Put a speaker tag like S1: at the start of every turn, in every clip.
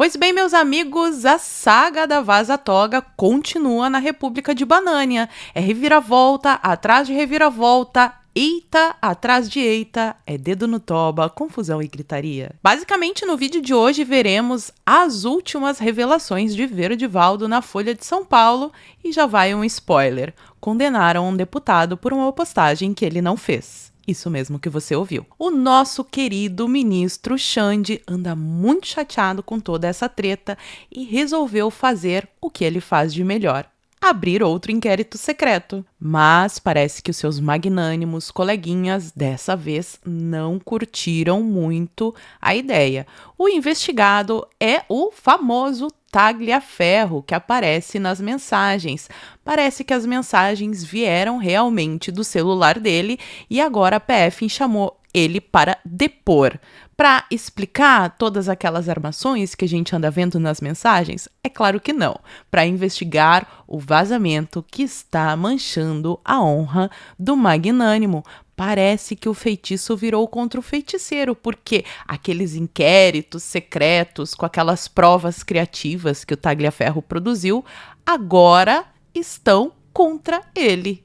S1: Pois bem, meus amigos, a saga da Vaza Toga continua na República de Banânia. É reviravolta, atrás de reviravolta, eita atrás de eita, é dedo no toba, confusão e gritaria. Basicamente, no vídeo de hoje veremos as últimas revelações de Verdivaldo na Folha de São Paulo e já vai um spoiler. Condenaram um deputado por uma postagem que ele não fez. Isso mesmo que você ouviu. O nosso querido ministro Xande anda muito chateado com toda essa treta e resolveu fazer o que ele faz de melhor: abrir outro inquérito secreto. Mas parece que os seus magnânimos coleguinhas dessa vez não curtiram muito a ideia. O investigado é o famoso Tagliaferro, que aparece nas mensagens. Parece que as mensagens vieram realmente do celular dele e agora a PF chamou ele para depor. Para explicar todas aquelas armações que a gente anda vendo nas mensagens? É claro que não. Para investigar o vazamento que está manchando a honra do magnânimo. Parece que o feitiço virou contra o feiticeiro, porque aqueles inquéritos secretos com aquelas provas criativas que o Tagliaferro produziu agora estão contra ele.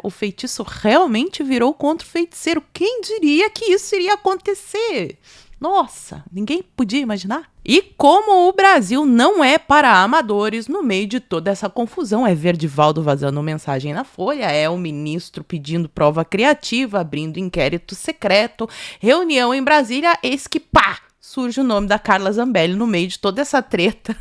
S1: O feitiço realmente virou contra o feiticeiro. Quem diria que isso iria acontecer? Nossa, ninguém podia imaginar. E como o Brasil não é para amadores, no meio de toda essa confusão, é Verdivaldo vazando mensagem na Folha, é o ministro pedindo prova criativa, abrindo inquérito secreto, reunião em Brasília, eis que pá! Surge o nome da Carla Zambelli no meio de toda essa treta.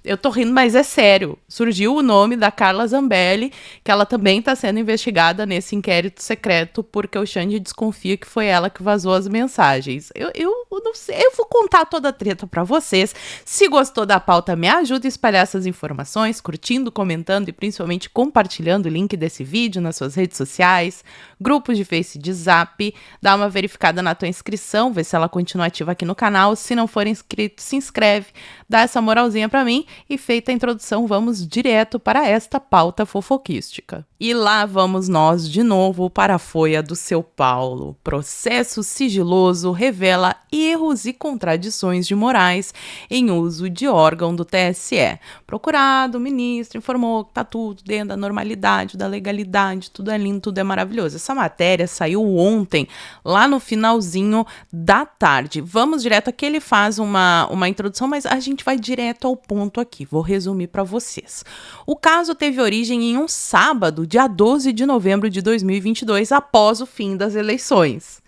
S1: Eu tô rindo, mas é sério. Surgiu o nome da Carla Zambelli, que ela também está sendo investigada nesse inquérito secreto, porque o Xande desconfia que foi ela que vazou as mensagens. Eu não sei, eu vou contar toda a treta para vocês. Se gostou da pauta, me ajuda a espalhar essas informações, curtindo, comentando e principalmente compartilhando o link desse vídeo nas suas redes sociais, grupos de Face, de Zap. Dá uma verificada na tua inscrição, vê se ela continua ativa aqui no canal. Se não for inscrito, se inscreve, dá essa moralzinha pra mim e feita a introdução, vamos direto para esta pauta fofoquística. E lá vamos nós de novo para a Folha do Seu Paulo. Processo sigiloso revela erros e contradições de Moraes em uso de órgão do TSE. Procurado, o ministro informou que tá tudo dentro da normalidade, da legalidade, tudo é lindo, tudo é maravilhoso. Essa matéria saiu ontem, lá no finalzinho da tarde. Vamos direto aqui, ele faz uma introdução, mas a gente vai direto ao ponto aqui. Vou resumir para vocês. O caso teve origem em um sábado, dia 12 de novembro de 2022, após o fim das eleições.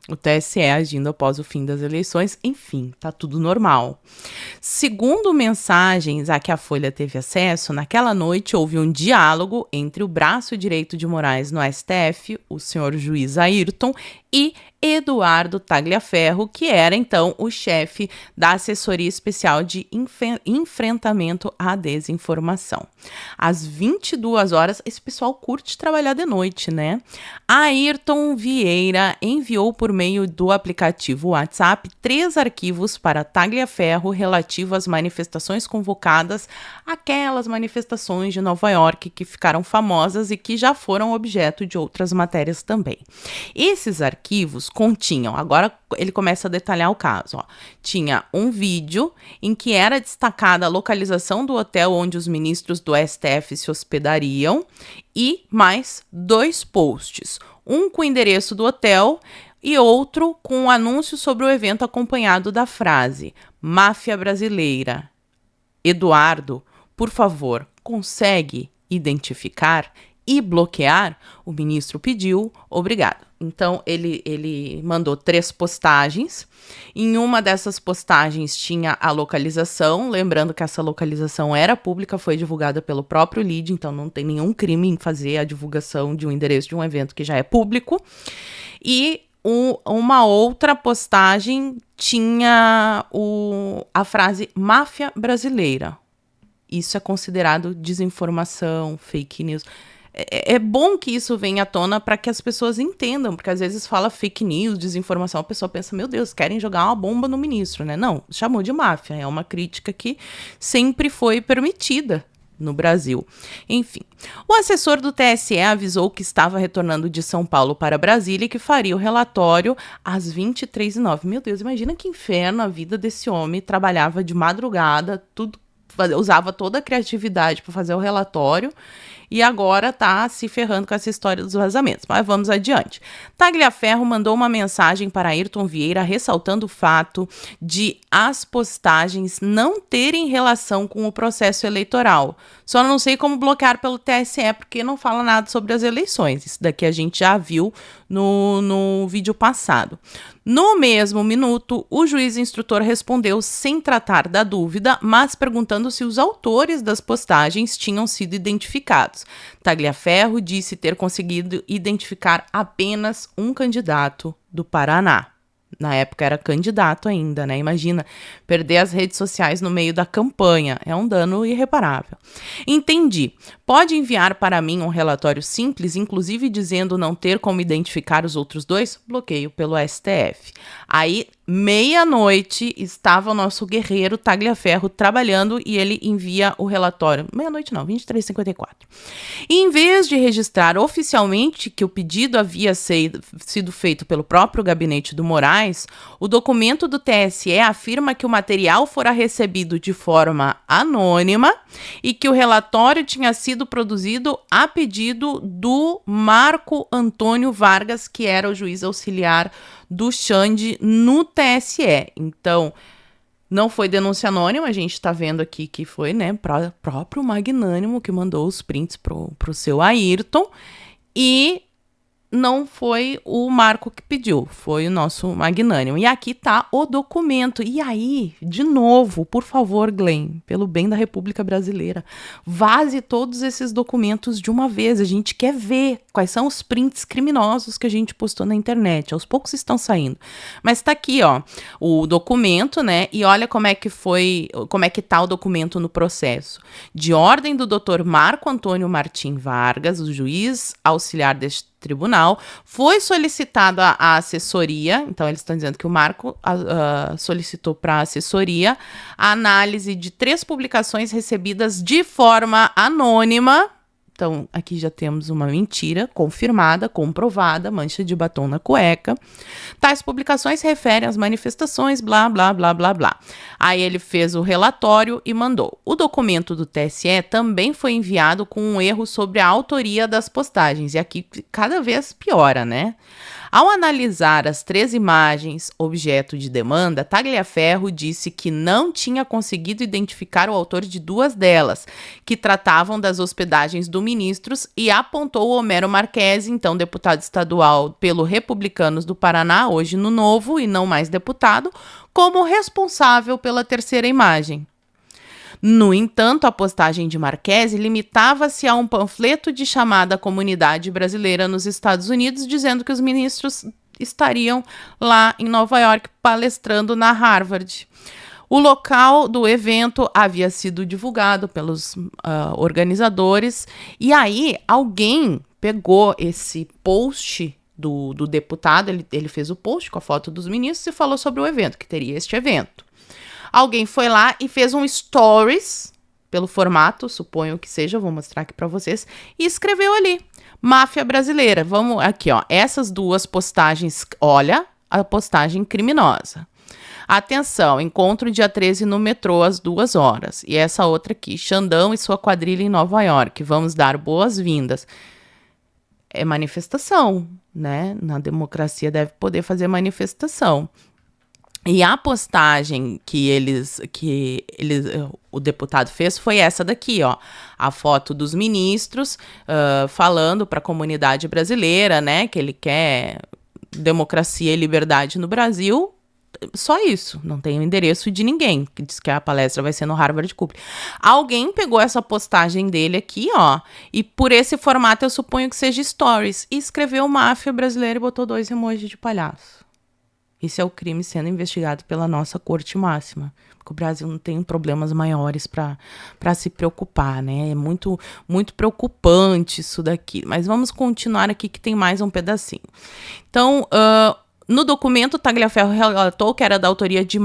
S1: O TSE agindo após o fim das eleições, enfim, tá tudo normal. Segundo mensagens a que a Folha teve acesso, naquela noite houve um diálogo entre o braço direito de Moraes no STF, o senhor juiz Ayrton, e Eduardo Tagliaferro, que era então o chefe da Assessoria Especial de Enfrentamento à Desinformação. Às 22 horas, esse pessoal curte trabalhar de noite, né? Ayrton Vieira enviou por meio do aplicativo WhatsApp 3 arquivos para Tagliaferro relativo às manifestações convocadas, aquelas manifestações de Nova York que ficaram famosas e que já foram objeto de outras matérias também. Esses arquivos continham, agora ele começa a detalhar o caso, ó. Tinha um vídeo em que era destacada a localização do hotel onde os ministros do STF se hospedariam e mais 2 posts, um com o endereço do hotel e outro com um anúncio sobre o evento acompanhado da frase: máfia brasileira. Eduardo, por favor, consegue identificar e bloquear? O ministro pediu, obrigado. Então, ele mandou 3 postagens. Em uma dessas postagens tinha a localização, lembrando que essa localização era pública, foi divulgada pelo próprio LID, então não tem nenhum crime em fazer a divulgação de um endereço de um evento que já é público. E uma outra postagem tinha a frase máfia brasileira. Isso é considerado desinformação, fake news. É bom que isso venha à tona para que as pessoas entendam, porque às vezes fala fake news, desinformação, a pessoa pensa, meu Deus, querem jogar uma bomba no ministro, né? Não, chamou de máfia, é uma crítica que sempre foi permitida, no Brasil. Enfim, o assessor do TSE avisou que estava retornando de São Paulo para Brasília e que faria o relatório às 23h09. Meu Deus, imagina que inferno a vida desse homem. Trabalhava de madrugada, tudo, usava toda a criatividade para fazer o relatório e agora tá se ferrando com essa história dos vazamentos. Mas vamos adiante. Tagliaferro mandou uma mensagem para Ayrton Vieira ressaltando o fato de as postagens não terem relação com o processo eleitoral. Só não sei como bloquear pelo TSE, porque não fala nada sobre as eleições. Isso daqui a gente já viu no vídeo passado. No mesmo minuto, o juiz instrutor respondeu sem tratar da dúvida, mas perguntando se os autores das postagens tinham sido identificados. Tagliaferro disse ter conseguido identificar apenas um candidato do Paraná. Na época era candidato ainda, né? Imagina, perder as redes sociais no meio da campanha. É um dano irreparável. Entendi. Pode enviar para mim um relatório simples, inclusive dizendo não ter como identificar os outros dois? Bloqueio pelo STF. Aí, meia-noite, estava o nosso guerreiro Tagliaferro trabalhando e ele envia o relatório. Meia-noite não, 23h54. E em vez de registrar oficialmente que o pedido havia sido feito pelo próprio gabinete do Moraes, o documento do TSE afirma que o material fora recebido de forma anônima e que o relatório tinha sido produzido a pedido do Marco Antônio Vargas, que era o juiz auxiliar do Xande no TSE. Então, não foi denúncia anônima, a gente está vendo aqui que foi, né, próprio Magnânimo que mandou os prints pro seu Ayrton, e não foi o Marco que pediu, foi o nosso Magnânimo. E aqui tá o documento. E aí, de novo, por favor, Glenn, pelo bem da República Brasileira, vaze todos esses documentos de uma vez. A gente quer ver quais são os prints criminosos que a gente postou na internet. Aos poucos estão saindo. Mas tá aqui, ó, o documento, né? E olha como é que tá o documento no processo. De ordem do Dr. Marco Antônio Martim Vargas, o juiz auxiliar deste tribunal, foi solicitada a assessoria, então eles estão dizendo que o Marco solicitou para a assessoria a análise de 3 publicações recebidas de forma anônima. Então, aqui já temos uma mentira confirmada, comprovada, mancha de batom na cueca. Tais publicações referem às manifestações, blá, blá, blá, blá, blá. Aí ele fez o relatório e mandou. O documento do TSE também foi enviado com um erro sobre a autoria das postagens. E aqui cada vez piora, né? Ao analisar as 3 imagens objeto de demanda, Tagliaferro disse que não tinha conseguido identificar o autor de 2 delas, que tratavam das hospedagens do ministros, e apontou Homero Marchesi, então deputado estadual pelo Republicanos do Paraná, hoje no Novo e não mais deputado, como responsável pela 3ª imagem. No entanto, a postagem de Marchesi limitava-se a um panfleto de chamada à comunidade brasileira nos Estados Unidos, dizendo que os ministros estariam lá em Nova York palestrando na Harvard. O local do evento havia sido divulgado pelos organizadores, e aí alguém pegou esse post do deputado, ele fez o post com a foto dos ministros e falou sobre o evento, que teria este evento. Alguém foi lá e fez um stories, pelo formato, suponho que seja, vou mostrar aqui para vocês, e escreveu ali, máfia brasileira. Vamos aqui, ó, essas 2 postagens, olha a postagem criminosa. Atenção, encontro dia 13 no metrô às 2 horas. E essa outra aqui, Xandão e sua quadrilha em Nova York, vamos dar boas-vindas. É manifestação, né? Na democracia deve poder fazer manifestação. E a postagem que o deputado fez foi essa daqui, ó, a foto dos ministros falando para a comunidade brasileira, né, que ele quer democracia e liberdade no Brasil. Só isso, não tem o endereço de ninguém, que diz que a palestra vai ser no Harvard College. Alguém pegou essa postagem dele aqui, ó, e por esse formato eu suponho que seja stories, e escreveu máfia brasileira e botou 2 emojis de palhaço. Esse é o crime sendo investigado pela nossa corte máxima, porque o Brasil não tem problemas maiores para se preocupar, né? É muito, muito preocupante isso daqui. Mas vamos continuar aqui que tem mais um pedacinho. Então, no documento, Tagliaferro relatou que era da autoria de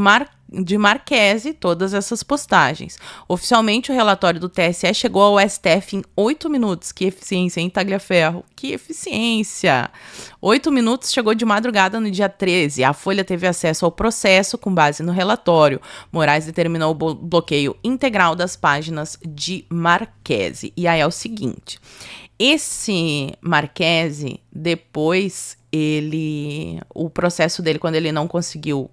S1: de Marquese todas essas postagens. Oficialmente, o relatório do TSE chegou ao STF em 8 minutos. Que eficiência, hein, Tagliaferro? Que eficiência! 8 minutos, chegou de madrugada no dia 13. A Folha teve acesso ao processo com base no relatório. Moraes determinou o bloqueio integral das páginas de Marquese. E aí é o seguinte, esse Marquese, depois o processo dele, quando ele não conseguiu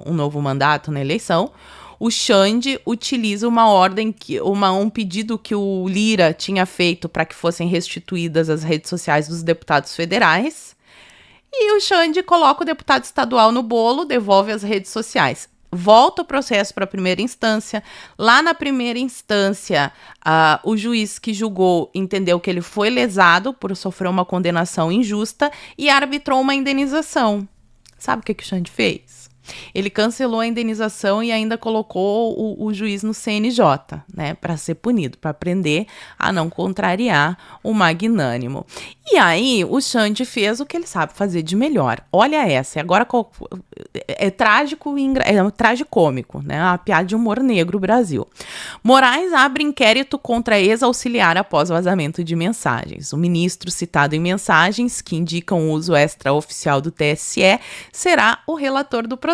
S1: um novo mandato na eleição, o Xande utiliza uma ordem, um pedido que o Lira tinha feito para que fossem restituídas as redes sociais dos deputados federais, e o Xande coloca o deputado estadual no bolo, devolve as redes sociais. Volta o processo para a primeira instância. Lá na primeira instância, o juiz que julgou entendeu que ele foi lesado por sofrer uma condenação injusta e arbitrou uma indenização. Sabe o que o Xande fez? Ele cancelou a indenização e ainda colocou o juiz no CNJ, né, para ser punido, para aprender a não contrariar o magnânimo. E aí, o Xande fez o que ele sabe fazer de melhor. Olha essa, agora é trágico, é tragicômico, né, a piada de humor negro Brasil. Moraes abre inquérito contra ex-auxiliar após vazamento de mensagens. O ministro citado em mensagens, que indicam o uso extraoficial do TSE, será o relator do processo.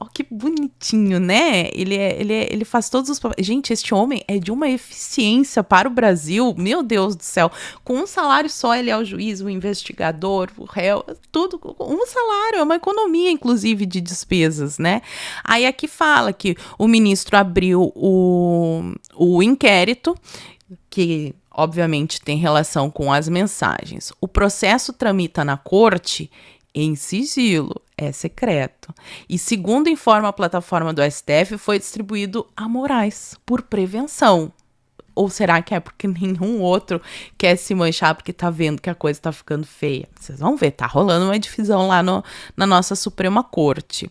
S1: Oh, que bonitinho, né? Ele faz todos os... Gente, este homem é de uma eficiência para o Brasil. Meu Deus do céu. Com um salário só, ele é o juiz, o investigador, o réu, tudo. Um salário, é uma economia, inclusive, de despesas, né? Aí aqui fala que o ministro abriu o inquérito, que obviamente tem relação com as mensagens. O processo tramita na corte em sigilo, é secreto. E segundo informa a plataforma do STF, foi distribuído a Moraes por prevenção. Ou será que é porque nenhum outro quer se manchar porque tá vendo que a coisa tá ficando feia? Vocês vão ver, tá rolando uma divisão lá na nossa Suprema Corte.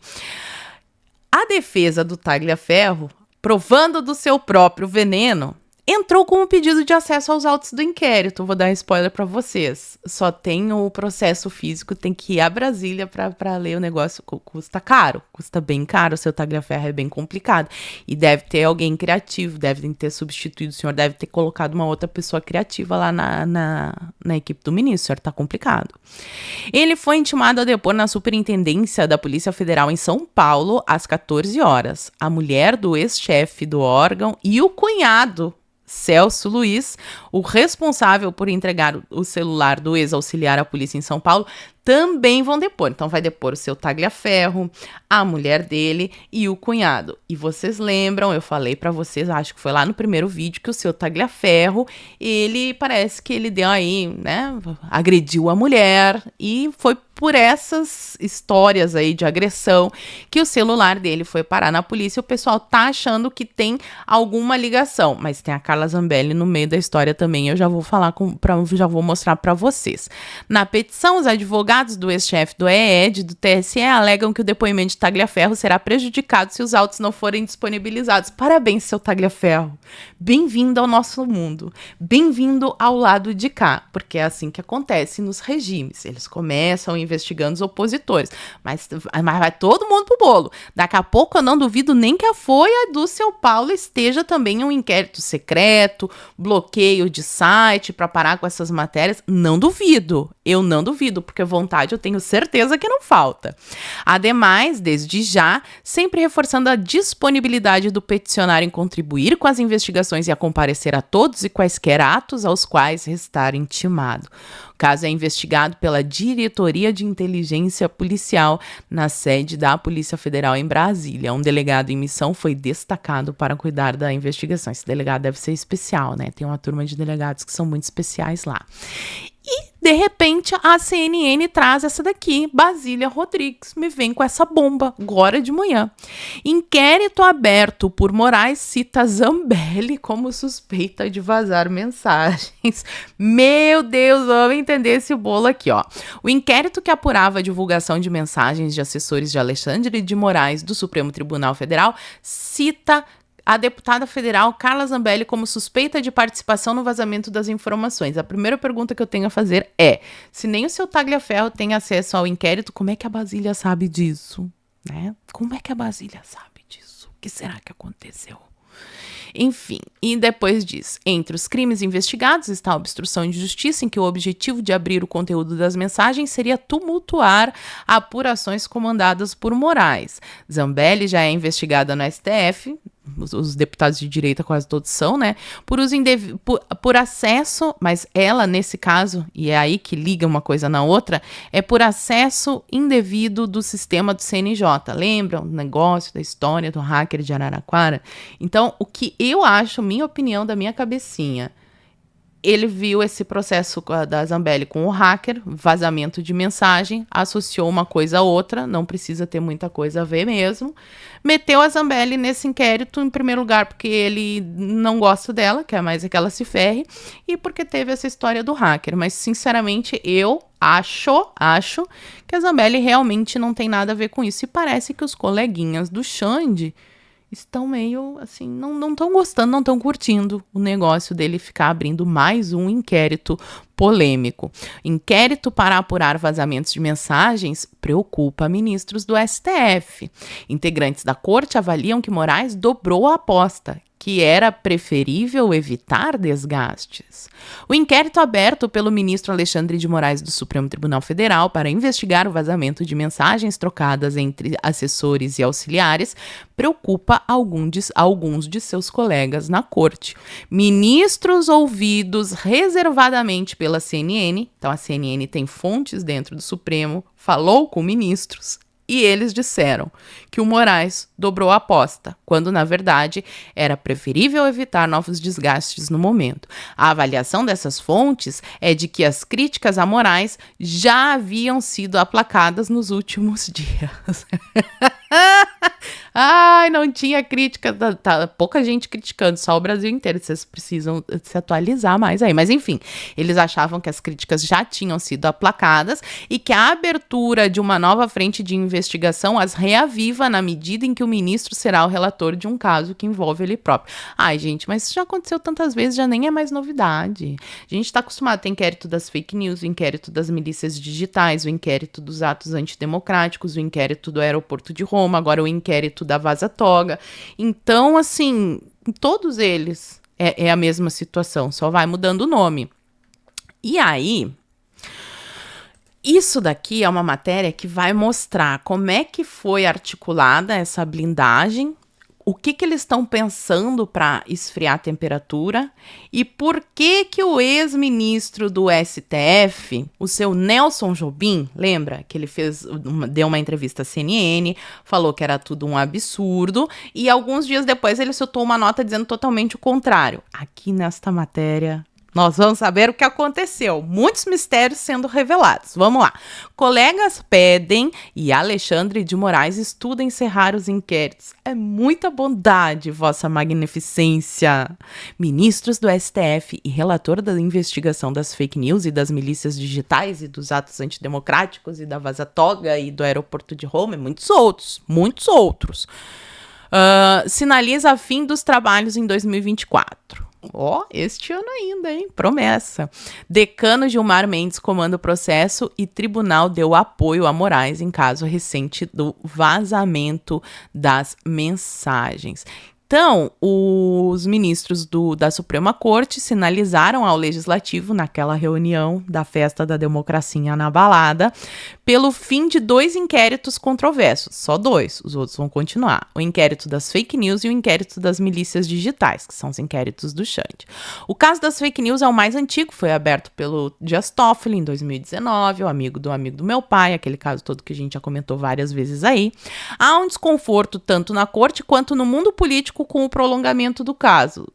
S1: A defesa do Tagliaferro, provando do seu próprio veneno, entrou com um pedido de acesso aos autos do inquérito. Vou dar spoiler para vocês. Só tem o processo físico, tem que ir a Brasília para ler o negócio. Custa caro, custa bem caro. O seu Tagliaferro é bem complicado. E deve ter alguém criativo, deve ter substituído. O senhor deve ter colocado uma outra pessoa criativa lá na equipe do ministro. O senhor tá complicado. Ele foi intimado a depor na Superintendência da Polícia Federal em São Paulo às 14 horas. A mulher do ex-chefe do órgão e o cunhado, Celso Luiz, o responsável por entregar o celular do ex-auxiliar à polícia em São Paulo, também vão depor. Então vai depor o seu Tagliaferro, a mulher dele e o cunhado. E vocês lembram, eu falei pra vocês, acho que foi lá no primeiro vídeo, que o seu Tagliaferro, ele parece que ele deu aí, né, agrediu a mulher, e foi por essas histórias aí de agressão que o celular dele foi parar na polícia. O pessoal tá achando que tem alguma ligação, mas tem a Carla Zambelli no meio da história também. Eu já vou falar já vou mostrar para vocês. Na petição, os advogados do ex-chefe do EED do TSE alegam que o depoimento de Tagliaferro será prejudicado se os autos não forem disponibilizados. Parabéns, seu Tagliaferro. Bem-vindo ao nosso mundo. Bem-vindo ao lado de cá, porque é assim que acontece nos regimes. Eles começam investigando os opositores, mas vai todo mundo pro bolo. Daqui a pouco eu não duvido nem que a Folha do seu Paulo esteja também em um inquérito secreto, bloqueio de site para parar com essas matérias. Não duvido, eu não duvido, porque vontade eu tenho certeza que não falta. Ademais, desde já, sempre reforçando a disponibilidade do peticionário em contribuir com as investigações e a comparecer a todos e quaisquer atos aos quais restar intimado. O caso é investigado pela Diretoria de Inteligência Policial na sede da Polícia Federal em Brasília. Um delegado em missão foi destacado para cuidar da investigação. Esse delegado deve ser especial, né? Tem uma turma de delegados que são muito especiais lá. E, de repente, a CNN traz essa daqui. Basília Rodrigues me vem com essa bomba, agora de manhã. Inquérito aberto por Moraes cita Zambelli como suspeita de vazar mensagens. Meu Deus, vamos entender esse bolo aqui, ó. O inquérito que apurava a divulgação de mensagens de assessores de Alexandre de Moraes do Supremo Tribunal Federal cita a deputada federal Carla Zambelli como suspeita de participação no vazamento das informações. A primeira pergunta que eu tenho a fazer é: se nem o seu Tagliaferro tem acesso ao inquérito, como é que a Basília sabe disso? Né? Como é que a Basília sabe disso? que será que aconteceu? Enfim, e depois diz, entre os crimes investigados está a obstrução de justiça, em que o objetivo de abrir o conteúdo das mensagens seria tumultuar apurações comandadas por Moraes. Zambelli já é investigada no STF, os deputados de direita quase todos são, né? Por acesso, mas ela, nesse caso, e é aí que liga uma coisa na outra, é por acesso indevido do sistema do CNJ. Lembram o negócio da história do hacker de Araraquara? Então, o que eu acho, minha opinião da minha cabecinha, ele viu esse processo da Zambelli com o hacker, vazamento de mensagem, associou uma coisa a outra, não precisa ter muita coisa a ver mesmo, meteu a Zambelli nesse inquérito, em primeiro lugar, porque ele não gosta dela, quer mais é que ela se ferre, e porque teve essa história do hacker. Mas, sinceramente, eu acho que a Zambelli realmente não tem nada a ver com isso. E parece que os coleguinhas do Xande estão meio, assim, não estão gostando, não estão curtindo o negócio dele ficar abrindo mais um inquérito polêmico. Inquérito para apurar vazamentos de mensagens preocupa ministros do STF. Integrantes da corte avaliam que Moraes dobrou a aposta, que era preferível evitar desgastes. O inquérito aberto pelo ministro Alexandre de Moraes do Supremo Tribunal Federal para investigar o vazamento de mensagens trocadas entre assessores e auxiliares preocupa alguns de seus colegas na corte. Ministros ouvidos reservadamente pela CNN, então a CNN tem fontes dentro do Supremo, falou com ministros, e eles disseram que o Moraes dobrou a aposta, quando, na verdade, era preferível evitar novos desgastes no momento. A avaliação dessas fontes é de que as críticas a Moraes já haviam sido aplacadas nos últimos dias. Ai, não tinha crítica, tá pouca gente criticando, só o Brasil inteiro, vocês precisam se atualizar mais aí. Mas enfim, eles achavam que as críticas já tinham sido aplacadas e que a abertura de uma nova frente de investigação as reaviva na medida em que o ministro será o relator de um caso que envolve ele próprio. Ai, gente, mas isso já aconteceu tantas vezes, já nem é mais novidade. A gente tá acostumado a ter inquérito das fake news, o inquérito das milícias digitais, o inquérito dos atos antidemocráticos, o inquérito do aeroporto de Roma, agora o inquérito da Vaza Toga. Então, assim, todos eles é a mesma situação, só vai mudando o nome. E aí, isso daqui é uma matéria que vai mostrar como é que foi articulada essa blindagem, o que eles estão pensando para esfriar a temperatura e por que o ex-ministro do STF, o seu Nelson Jobim, lembra que ele deu uma entrevista à CNN, falou que era tudo um absurdo e alguns dias depois ele soltou uma nota dizendo totalmente o contrário. Aqui nesta matéria nós vamos saber o que aconteceu. Muitos mistérios sendo revelados. Vamos lá. Colegas pedem e Alexandre de Moraes estuda encerrar os inquéritos. É muita bondade, vossa magnificência. Ministros do STF e relator da investigação das fake news e das milícias digitais e dos atos antidemocráticos e da Vaza Toga e do aeroporto de Roma e muitos outros. Sinaliza fim dos trabalhos em 2024. Este ano ainda, hein? Promessa. Decano Gilmar Mendes comanda o processo e tribunal deu apoio a Moraes em caso recente do vazamento das mensagens. Então, os ministros da Suprema Corte sinalizaram ao Legislativo, naquela reunião da festa da democracia na balada, pelo fim de 2 inquéritos controversos. Só 2, os outros vão continuar. O inquérito das fake news e o inquérito das milícias digitais, que são os inquéritos do Xande. O caso das fake news é o mais antigo, foi aberto pelo Dias Toffoli em 2019, o amigo do meu pai, aquele caso todo que a gente já comentou várias vezes aí. Há um desconforto tanto na corte quanto no mundo político com o prolongamento do caso.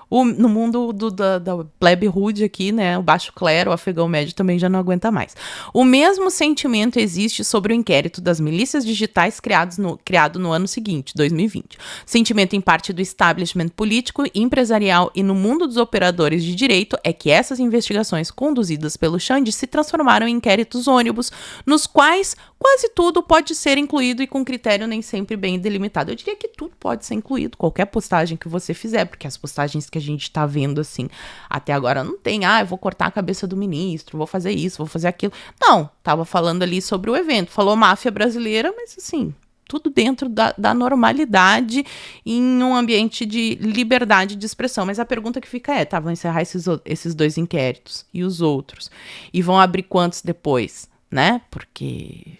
S1: No mundo da plebe rude aqui, né, o baixo clero, o afegão médio também já não aguenta mais. O mesmo sentimento existe sobre o inquérito das milícias digitais criado no ano seguinte, 2020. Sentimento em parte do establishment político, empresarial e no mundo dos operadores de direito é que essas investigações conduzidas pelo Xande se transformaram em inquéritos ônibus, nos quais quase tudo pode ser incluído e com critério nem sempre bem delimitado. Eu diria que tudo pode ser incluído, qualquer postagem que você fizer, porque as postagens que a gente tá vendo, assim, até agora não tem, eu vou cortar a cabeça do ministro, vou fazer isso, vou fazer aquilo. Não, tava falando ali sobre o evento, falou máfia brasileira, mas assim, tudo dentro da normalidade em um ambiente de liberdade de expressão. Mas a pergunta que fica é, vão encerrar esses 2 inquéritos e os outros? E vão abrir quantos depois, né? Porque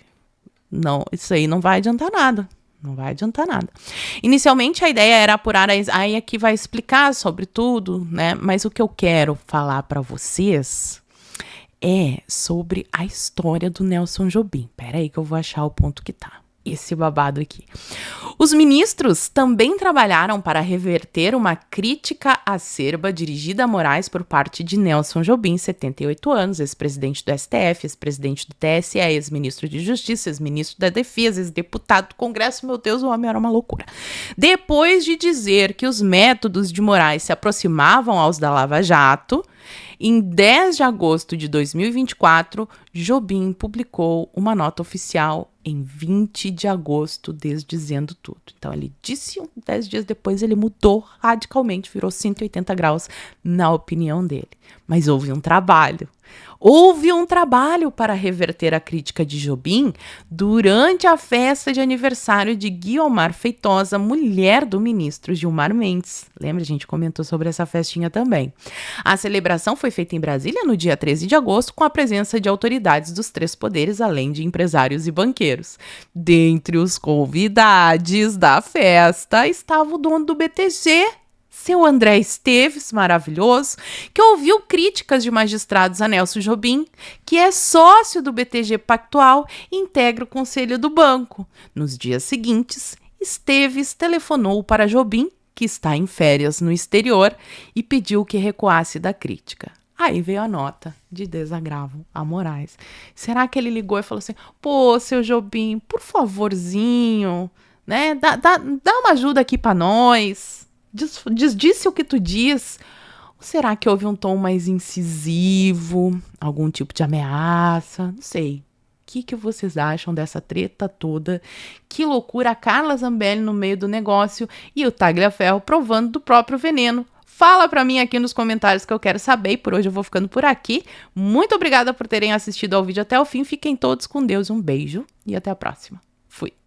S1: não, isso aí não vai adiantar nada. Não vai adiantar nada. Inicialmente, a ideia era apurar aí aqui vai explicar sobre tudo, né? Mas o que eu quero falar para vocês é sobre a história do Nelson Jobim. Pera aí que eu vou achar o ponto que tá. Esse babado aqui. Os ministros também trabalharam para reverter uma crítica acerba dirigida a Moraes por parte de Nelson Jobim, 78 anos, ex-presidente do STF, ex-presidente do TSE, ex-ministro de Justiça, ex-ministro da Defesa, ex-deputado do Congresso. Meu Deus, o homem era uma loucura. Depois de dizer que os métodos de Moraes se aproximavam aos da Lava Jato, em 10 de agosto de 2024, Jobim publicou uma nota oficial em 20 de agosto, desdizendo tudo. Então, ele disse, 10 dias depois, ele mudou radicalmente, virou 180 graus na opinião dele. Mas houve um trabalho. Houve um trabalho para reverter a crítica de Jobim durante a festa de aniversário de Guiomar Feitosa, mulher do ministro Gilmar Mendes. Lembra? A gente comentou sobre essa festinha também. A celebração foi feita em Brasília no dia 13 de agosto, com a presença de autoridades dos 3 poderes, além de empresários e banqueiros. Dentre os convidados da festa estava o dono do BTG, seu André Esteves, maravilhoso, que ouviu críticas de magistrados a Nelson Jobim, que é sócio do BTG Pactual e integra o conselho do banco. Nos dias seguintes, Esteves telefonou para Jobim, que está em férias no exterior, e pediu que recuasse da crítica. Aí veio a nota de desagravo a Moraes. Será que ele ligou e falou assim, pô, seu Jobim, por favorzinho, né, dá uma ajuda aqui para nós. Disse o que tu diz. Ou será que houve um tom mais incisivo? Algum tipo de ameaça? Não sei. O que vocês acham dessa treta toda? Que loucura, a Carla Zambelli no meio do negócio e o Tagliaferro provando do próprio veneno. Fala pra mim aqui nos comentários que eu quero saber. E por hoje eu vou ficando por aqui. Muito obrigada por terem assistido ao vídeo até o fim. Fiquem todos com Deus. Um beijo e até a próxima. Fui.